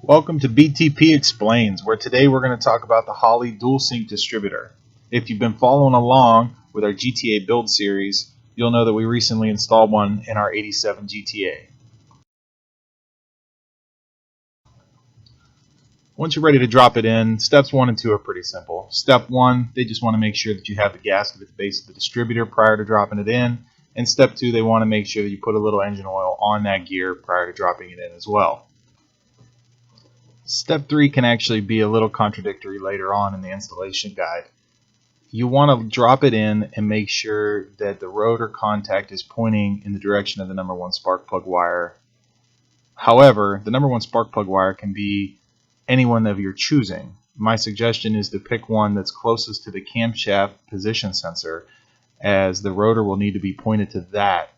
Welcome to BTP Explains, where today we're going to talk about the Holley Dual Sync Distributor. If you've been following along with our GTA build series, you'll know that we recently installed one in our 87 GTA. Once you're ready to drop it in, steps 1 and 2 are pretty simple. Step 1, they just want to make sure that you have the gasket at the base of the distributor prior to dropping it in. And step 2, they want to make sure that you put a little engine oil on that gear prior to dropping it in as well. Step 3 can actually be a little contradictory later on in the installation guide. You want to drop it in and make sure that the rotor contact is pointing in the direction of the number 1 spark plug wire. However, the number 1 spark plug wire can be any one of your choosing. My suggestion is to pick one that's closest to the camshaft position sensor, as the rotor will need to be pointed to that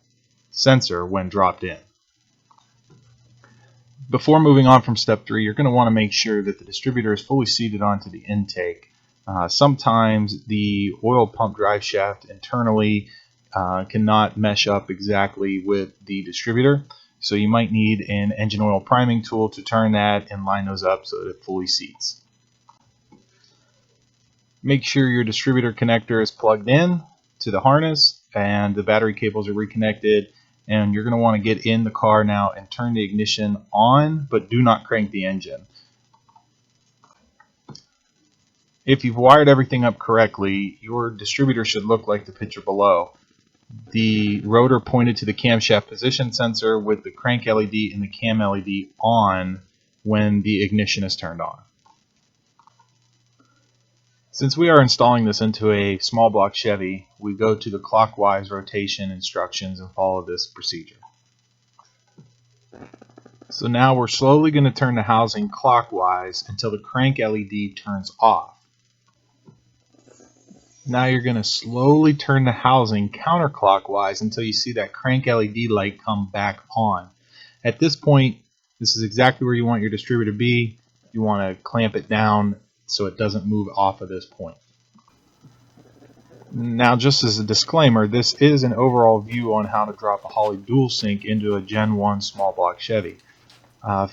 sensor when dropped in. Before moving on from step 3, you're going to want to make sure that the distributor is fully seated onto the intake. Sometimes the oil pump drive shaft internally cannot mesh up exactly with the distributor, so you might need an engine oil priming tool to turn that and line those up so that it fully seats. Make sure your distributor connector is plugged in to the harness and the battery cables are reconnected. And you're going to want to get in the car now and turn the ignition on, but do not crank the engine. If you've wired everything up correctly, your distributor should look like the picture below. The rotor pointed to the camshaft position sensor with the crank LED and the cam LED on when the ignition is turned on. Since we are installing this into a small block Chevy, we go to the clockwise rotation instructions and follow this procedure. So now we're slowly going to turn the housing clockwise until the crank LED turns off. Now you're going to slowly turn the housing counterclockwise until you see that crank LED light come back on. At this point, this is exactly where you want your distributor to be. You want to clamp it down so it doesn't move off of this point. Now, just as a disclaimer, this is an overall view on how to drop a Holley Dual Sync into a Gen 1 small block Chevy.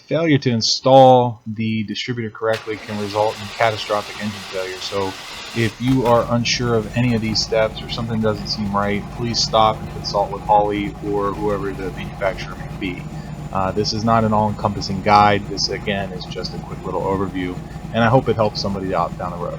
Failure to install the distributor correctly can result in catastrophic engine failure, so if you are unsure of any of these steps or something doesn't seem right, please stop and consult with Holley or whoever the manufacturer may be. This is not an all-encompassing guide. This, again, is just a quick little overview, and I hope it helps somebody out down the road.